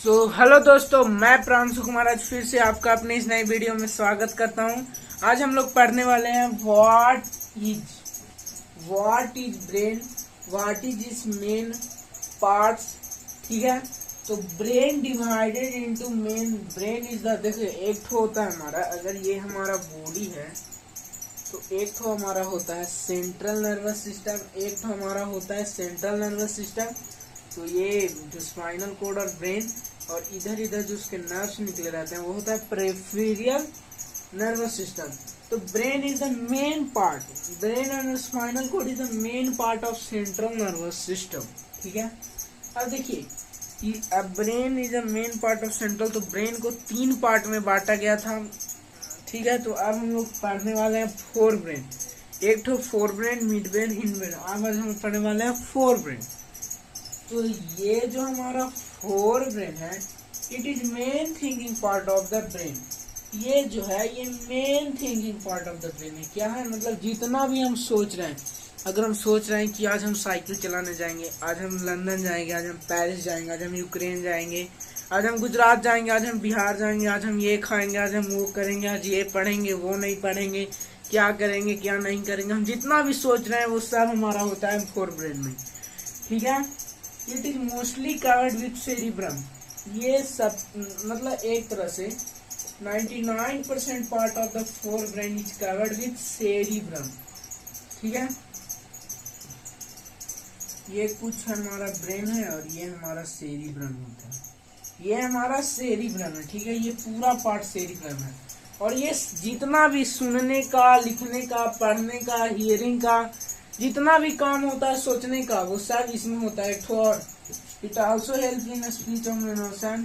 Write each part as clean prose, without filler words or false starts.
Hello दोस्तों, मैं प्रांशु कुमार आज फिर से आपका अपने इस नई वीडियो में स्वागत करता हूं। आज हम लोग पढ़ने वाले हैं what is brain, what is it's main parts. ठीक है, तो brain divided into main. Brain is the, देखिए एक ठो होता है हमारा, अगर ये हमारा बॉडी है तो एक ठो हमारा होता है सेंट्रल नर्वस सिस्टम, एक ठो हमारा होता है सेंट्रल नर्वस सिस्टम। तो ये जो स्पाइनल कोड और ब्रेन, और इधर इधर जो उसके नर्व्स निकले रहते हैं वो होता है पेरिफेरल नर्वस सिस्टम। तो brain is the main part, brain and spinal cord is the main part of central nervous system. ठीक है, अब देखिए अब brain is the main part of central, तो ब्रेन को 3 पार्ट में बांटा गया था। ठीक है, तो अब हम लोग पढ़ने वाले हैं 4 ब्रेन। एक तो fore brain, mid brain, hind brain. अब हम पढ़ने वाले हैं 4 ब्रेन। तो ये जो हमारा 4 ब्रेन है, it is main thinking part of the brain. ये जो है ये main thinking part of the brain है। क्या है, मतलब जितना भी हम सोच रहे हैं, अगर हम सोच रहे हैं कि आज हम साइकिल चलाने जाएंगे, आज हम लंदन जाएंगे, आज हम पेरिस जाएंगे, आज हम यूक्रेन जाएंगे, आज हम गुजरात जाएंगे, आज हम बिहार जाएंगे, आज हम ये खाएंगे, आज हम वो करेंगे, आज ये पढ़ेंगे, वो नहीं पढ़ेंगे, क्या करेंगे क्या नहीं करेंगे, हम जितना भी सोच रहे हैं वो सब हमारा होता है 4 ब्रेन में। ठीक है, it is mostly covered with cerebrum. ये सब मतलब एक तरह से 99% part of the 4 brain is covered with cerebrum. ठीक है, ये कुछ हमारा ब्रेन है और ये हमारा सेरिब्रम होता है। ये हमारा सेरिब्रम है। ठीक है, ये पूरा पार्ट सेरिब्रम है। और ये जितना भी सुनने का, लिखने का, पढ़ने का, हियरिंग का, जितना भी काम होता है सोचने का, वो सब इसमें होता है। और it also help in speech of emotion,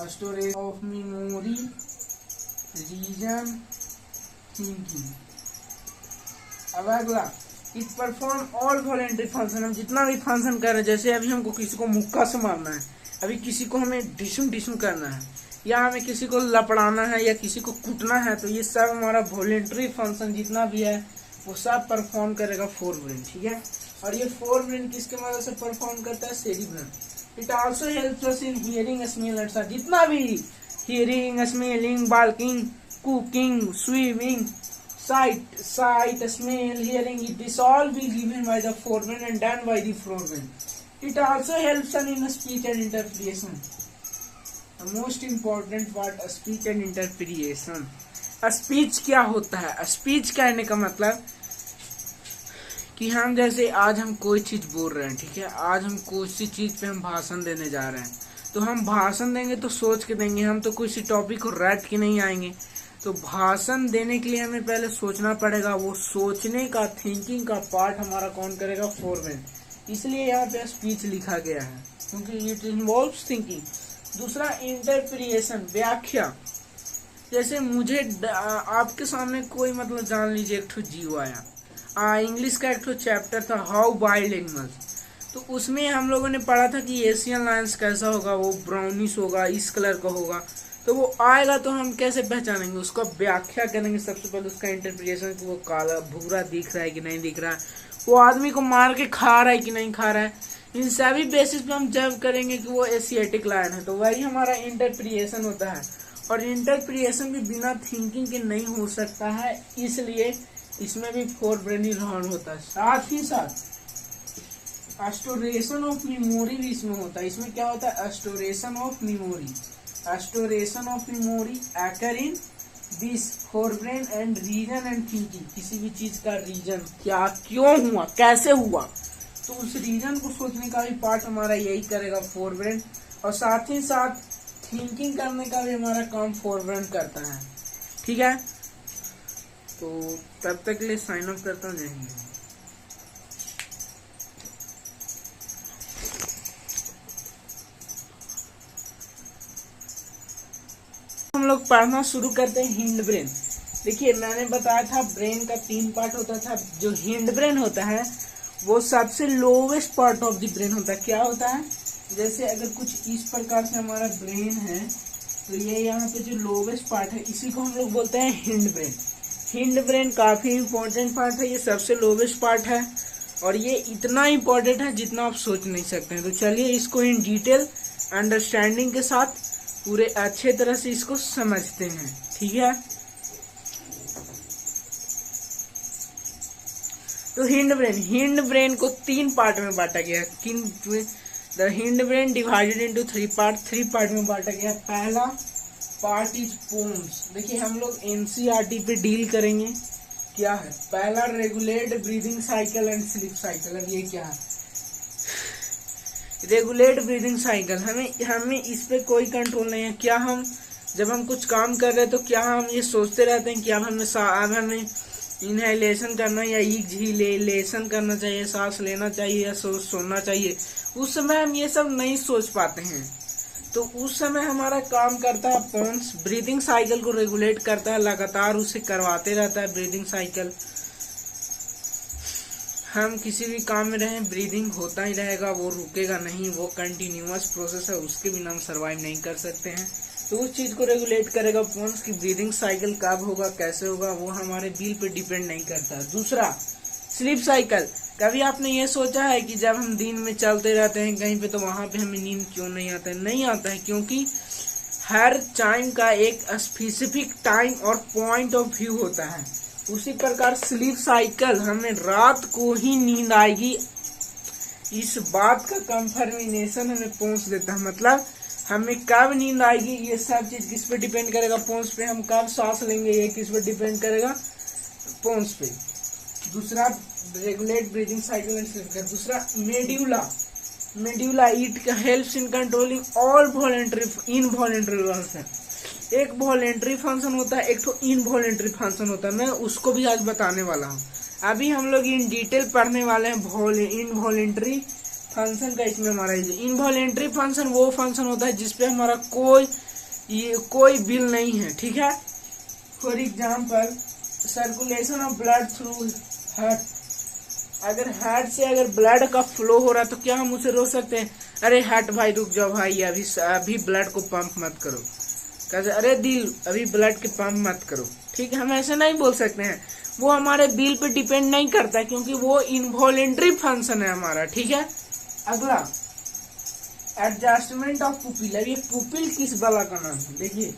storage of memory, reason, thinking. अब अगला, it perform all voluntary function. हम जितना भी फंक्शन कर रहे हैं, जैसे अभी हमको किसी को मुक्का से मारना है, अभी किसी को हमें डिशुम करना है, या हमें किसी को लपड़ाना है, या किसी को कूटना है, तो ये सब हमारा वॉलेंट्री फंक्शन जितना भी है वो सब परफॉर्म करेगा 4 ब्रेन। ठीक है, और ये 4 ब्रेन किसके मदद से परफॉर्म करता है? Cerebrum. It also helps us in hearing, smell and sound. जितना भी hearing, smelling, बाल्किंग, cooking, swimming, sight, smell, hearing, this all be given by the forebrain and done by the forebrain. It also helps us in speech and interpretation. The most important part, speech and interpretation. Speech क्या होता है? Speech कहने का मतलब कि हम जैसे आज हम कोई चीज बोल रहे हैं, ठीक है, आज हम कोई सी चीज पे हम भाषण देने जा रहे हैं, तो हम भाषण देंगे तो सोच के देंगे, हम तो किसी टॉपिक को रट के नहीं आएंगे। तो भाषण देने के लिए हमें पहले सोचना पड़ेगा। वो सोचने का, थिंकिंग का पार्ट हमारा कौन करेगा? 4 ब्रेन। इसलिए यहाँ पे स्पीच लिखा गया है, क्योंकि इट इन्वॉल्व्स थिंकिंग। दूसरा, इंटरप्रिएशन, व्याख्या। जैसे मुझे आपके सामने कोई, मतलब जान लीजिए एक ठो जीव आया, इंग्लिश का एक ठो चैप्टर था हाउ वाइल्ड एनिमल्स, तो उसमें हम लोगों ने पढ़ा था कि एशियन लायंस कैसा होगा, वो ब्राउनिश होगा, इस कलर का होगा। तो वो आएगा तो हम कैसे पहचानेंगे? उसका व्याख्या करेंगे सबसे पहले, उसका इंटरप्रिटेशन कि वो काला भूरा दिख रहा है कि नहीं दिख रहा है, वो आदमी को मार के खा रहा है कि नहीं खा रहा है। इन सभी बेसिस पे हम जज करेंगे कि वो एशियाटिक लायन है। तो वही हमारा इंटरप्रिटेशन होता है। और इंटरप्रिटेशन भी बिना थिंकिंग के नहीं हो सकता है, इसलिए इसमें भी 4 ब्रेन इन्वॉल्व होता है। साथ ही साथ स्टोरेशन ऑफ मेमोरी भी इसमें होता है। इसमें क्या होता है? स्टोरेशन of memory. Storation of memory occur in this 4 brain and reason and thinking। किसी भी चीज का रीजन, क्या, क्यों हुआ, कैसे हुआ, तो उस रीजन को सोचने का भी पार्ट हमारा यही करेगा 4 ब्रेन। और साथ ही साथ थिंकिंग करने का भी हमारा काम 4 ब्रेन करता है। ठीक है, तो तब तक के लिए साइन ऑफ करता हूँ। जय हिंद। हम लोग पढ़ना शुरू करते हैं हिंड ब्रेन। देखिए, मैंने बताया था ब्रेन का 3 पार्ट होता था। जो हिंड ब्रेन होता है वो सबसे lowest part of the brain होता है। क्या होता है? जैसे अगर कुछ इस प्रकार से हमारा ब्रेन है, तो ये यहाँ पे जो लोवेस्ट पार्ट है इसी को हम लोग बोलते हैं हिंड ब्रेन। हिंड ब्रेन काफी इंपॉर्टेंट पार्ट है, ये सबसे लोवेस्ट पार्ट है। और ये इतना इम्पोर्टेंट है जितना आप सोच नहीं सकते हैं। तो चलिए इसको इन डिटेल अंडरस्टैंडिंग के साथ पूरे अच्छे तरह से इसको समझते हैं, ठीक है। तो हिंड ब्रेन को 3 पार्ट में बांटा गया। The hind brain divided into 3 part में बांटा गया। पहला पार्ट इज पोन्स। देखिए हम लोग एनसीईआरटी पे डील करेंगे। क्या है पहला, regulate breathing cycle and sleep cycle. अब ये क्या है, रेगुलेट ब्रीदिंग साइकिल। हमें इस पे कोई कंट्रोल नहीं है। क्या हम जब हम कुछ काम कर रहे हैं तो क्या हम ये सोचते रहते हैं कि अब हमें इनहेलेशन करना या एक्सहेलेशन करना चाहिए, सांस लेना चाहिए या सोना चाहिए। उस समय हम ये सब नहीं सोच पाते हैं। तो उस समय हमारा काम करता है पोन्स, ब्रीदिंग साइकिल को रेगुलेट करता है, लगातार उसे करवाते रहता है ब्रीदिंग साइकिल। हम किसी भी काम में रहें, ब्रीदिंग होता ही रहेगा, वो रुकेगा नहीं, वो कंटिन्यूअस प्रोसेस है, उसके बिना हम सर्वाइव नहीं कर सकते हैं। तो उस चीज को रेगुलेट करेगा पोन्स की ब्रीदिंग साइकिल कब होगा, कैसे होगा, वो हमारे बिल पे डिपेंड नहीं करता। दूसरा स्लीप साइकिल। कभी आपने ये सोचा है कि जब हम दिन में चलते रहते हैं कहीं पे तो वहां पे हमें नींद क्यों नहीं आता है? नहीं आता है क्योंकि हर टाइम का एक स्पेसिफिक टाइम और पॉइंट ऑफ व्यू होता है। उसी प्रकार स्लीप साइकिल, हमें रात को ही नींद आएगी, इस बात का कंफर्मेशन हमें पोन्स देता है। मतलब हमें कब नींद आएगी ये सब चीज किस पे डिपेंड करेगा, पोन्स पे। हम कब सांस लेंगे ये किस पे डिपेंड करेगा, पोन्स पे। दूसरा regulate breathing cycle and sleep. दूसरा medulla it helps in controlling all involuntary function. एक वॉलेंटरी फंक्शन होता है, एक तो इनवॉलेंटरी फंक्शन होता है। मैं उसको भी आज बताने वाला हूँ। अभी हम लोग इन डिटेल पढ़ने वाले हैं इनवॉलेंटरी फंक्शन का। इसमें हमारा इनवॉलेंटरी फंक्शन वो फंक्शन होता है जिसपे हमारा कोई बिल नहीं है, ठीक है। For example circulation of blood through heart. अगर हार्ट से अगर ब्लड का फ्लो हो रहा है तो क्या हम उसे रोक सकते हैं? अरे हार्ट भाई रुक जाओ भाई, अभी ब्लड को पंप मत करो। कैसे? अरे दिल अभी ब्लड के पंप मत करो, ठीक है। हम ऐसे नहीं बोल सकते हैं। वो हमारे बिल पे डिपेंड नहीं करता क्योंकि वो इनवॉलेंटरी फंक्शन है हमारा, ठीक है। अगला एडजस्टमेंट ऑफ पुपिल। अब ये पुपिल किस बला का नाम है? देखिए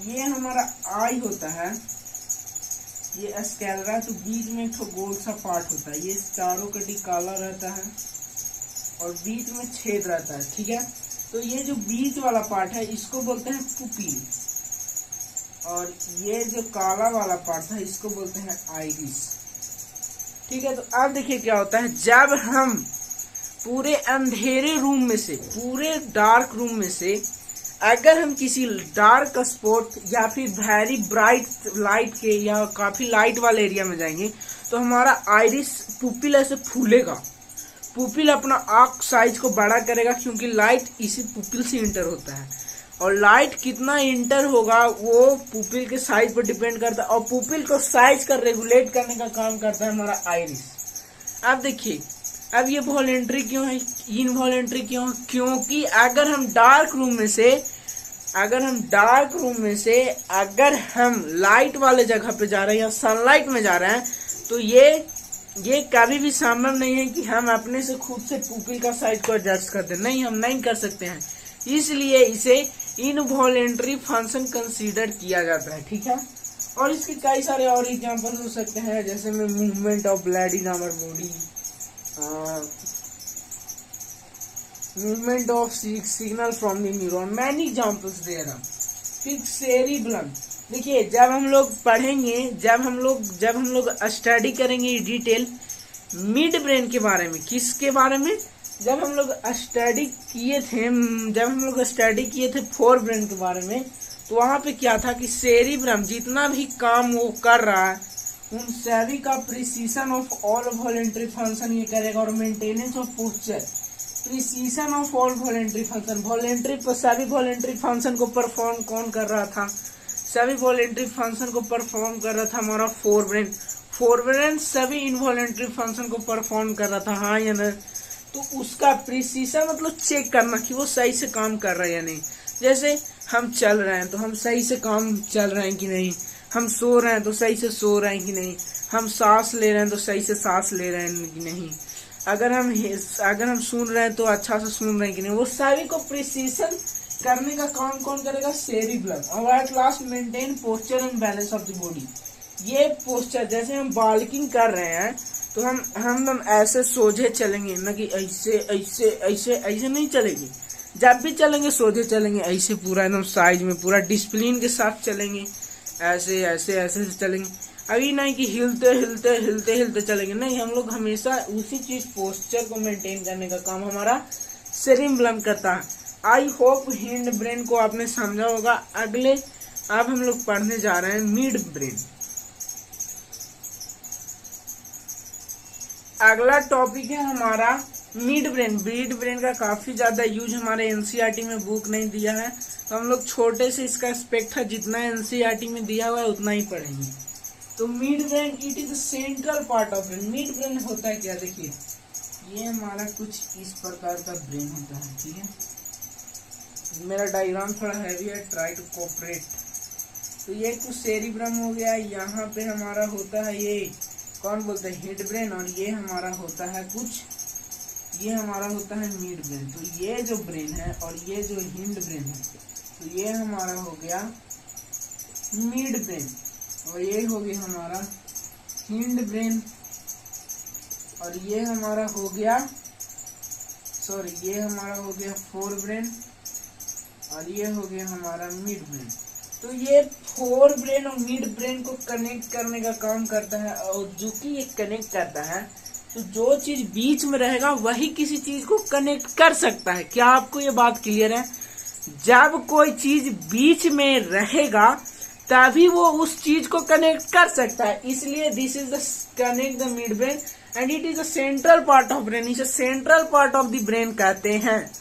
ये हमारा आई होता है, ये स्कैलरा, तो बीच में एक गोल सा पार्ट होता है। ये चारों कटी काला रहता है और बीच में छेद रहता है, ठीक है। तो ये जो बीच वाला पार्ट है इसको बोलते हैं पुपिल, और ये जो काला वाला पार्ट है इसको बोलते हैं आइरिस, ठीक है। तो अब देखिए क्या होता है, जब हम पूरे अंधेरे रूम में से, पूरे डार्क रूम में से अगर हम किसी डार्क स्पॉट या फिर वेरी ब्राइट लाइट के या काफी लाइट वाले एरिया में जाएंगे तो हमारा आइरिस पुपिल ऐसे फूलेगा। पुपिल अपना आंख साइज को बड़ा करेगा क्योंकि लाइट इसी पुपिल से इंटर होता है, और लाइट कितना इंटर होगा वो पुपिल के साइज पर डिपेंड करता है, और पुपिल को साइज का रेगुलेट करने का काम करता है हमारा आइरिस। अब देखिए अब ये वॉलेंटरी क्यों है, इनवॉलेंटरी क्यों है? क्योंकि अगर हम डार्क रूम में से अगर हम लाइट वाले जगह पे जा रहे हैं या सनलाइट में जा रहे हैं तो ये कभी भी संभव नहीं है कि हम अपने से खुद से पुपिल का साइज को एडजस्ट कर दें। नहीं, हम नहीं कर सकते हैं, इसलिए इसे इनवॉलेंटरी फंक्शन कंसीडर किया जाता है, ठीक है। और इसके कई सारे और एग्जांपल हो सकते हैं, जैसे में movement of blood in our body, movement of signal from the neuron, many examples there are। फिर सेरिब्रम। देखिए जब हम लोग पढ़ेंगे, जब हम लोग स्टडी करेंगे डिटेल मिड ब्रेन के बारे में। किसके बारे में? जब हम लोग स्टडी किए थे फोर ब्रेन के बारे में, तो वहां पे क्या था कि सेरिब्रम जितना भी काम वो कर रहा है उन सभी का precision of all voluntary function ये करेगा, और maintenance of posture, precision of all voluntary function. सभी वॉलेंटरी फंक्शन को परफॉर्म कौन कर रहा था? सभी वॉलेंटरी फंक्शन को परफॉर्म कर रहा था हमारा फोर ब्रेन सभी इनवॉलेंटरी फंक्शन को परफॉर्म कर रहा था, हाँ या नहीं। तो उसका प्रिसीजन मतलब चेक करना कि वो सही से काम कर रहा है या नहीं। जैसे हम चल रहे हैं तो हम सही से काम चल रहे हैं कि नहीं, हम सो रहे हैं तो सही से सो रहे हैं कि नहीं, हम सांस ले रहे हैं तो सही से सांस ले रहे हैं कि नहीं, अगर हम सुन रहे हैं तो अच्छा से सुन रहे हैं कि नहीं, वो सभी को प्रिसीजन करने का काम कौन करेगा? सेरिब्रम। और at last maintain posture and balance of the body. ये पोस्चर, जैसे हम वॉकिंग कर रहे हैं तो हम ऐसे सोझे चलेंगे ना, कि ऐसे ऐसे ऐसे ऐसे नहीं चलेंगे। जब भी चलेंगे सोझे चलेंगे, ऐसे पूरा एकदम साइज में पूरा डिसिप्लिन के साथ चलेंगे, ऐसे ऐसे ऐसे चलेंगे। अभी नहीं कि हिलते हिलते हिलते हिलते चलेंगे, नहीं, हम लोग हमेशा उसी चीज पोस्चर को मेंटेन करने का काम हमारा सेरिब्रम करता है। आई होप हिंड ब्रेन को आपने समझा होगा। अगले अब हम लोग पढ़ने जा रहे हैं मिड ब्रेन। अगला टॉपिक है हमारा मिड ब्रेन। मिड ब्रेन का काफी ज्यादा यूज हमारे एनसीईआरटी में बुक नहीं दिया है, तो हम लोग छोटे से इसका एस्पेक्ट है, जितना एनसीईआरटी में दिया हुआ है उतना ही पढ़ेंगे। तो mid brain it is central part of brain. Mid brain होता है क्या? देखिए, ये हमारा कुछ इस प्रकार का ब्रेन होता है, ठीक है। मेरा डायग्राम थोड़ा हैवी है, ट्राई टू कोऑपरेट। तो ये कुछ सेरिब्रम हो गया, यहाँ पे हमारा होता है ये कौन बोलते हैं? Head brain. और ये हमारा होता है कुछ, ये हमारा होता है मिड ब्रेन। तो ये जो ब्रेन है और ये जो हिंड ब्रेन है, तो ये हमारा हो गया मिड ब्रेन, और ये हो गया हमारा हिंड ब्रेन, और ये हमारा हो गया ये हमारा हो गया फोर ब्रेन, और ये हो गया हमारा मिड ब्रेन। तो ये फोर ब्रेन और मिड ब्रेन को कनेक्ट करने का काम करता है, और जो कि ये कनेक्ट करता है, तो जो चीज बीच में रहेगा वही किसी चीज को कनेक्ट कर सकता है। क्या आपको ये बात क्लियर है? जब कोई चीज बीच में रहेगा तभी वो उस चीज को कनेक्ट कर सकता है, इसलिए this is the connect the mid brain and it is the central part of brain. इसे central part of the brain कहते हैं।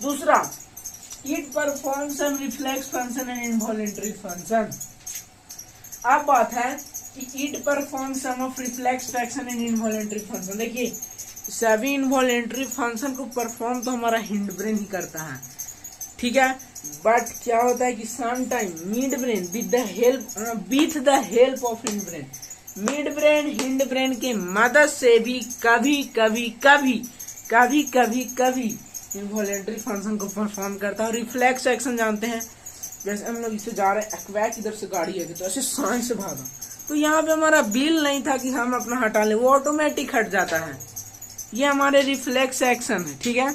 दूसरा, it perform some reflex function and involuntary function. अब बात है कि it perform some of reflex function and involuntary function. देखिए, सभी इनवॉलेंटरी फंक्शन को परफॉर्म तो हमारा हिंड ब्रेन ही करता है, ठीक है। बट क्या होता है कि some time mid brain with the help of hind brain, mid brain hind brain के मदद से भी कभी कभी इनवॉलेंटरी फंक्शन को परफॉर्म करता है। रिफ्लेक्स एक्शन जानते हैं, जैसे हम लोग इससे जा रहे हैं, एक्वैक इधर से गाड़ी है तो ऐसे सांस से भागा, तो यहाँ पे हमारा बिल नहीं था कि हम अपना हटा लें, वो ऑटोमेटिक हट जाता है। ये हमारे रिफ्लेक्स एक्शन है, ठीक है।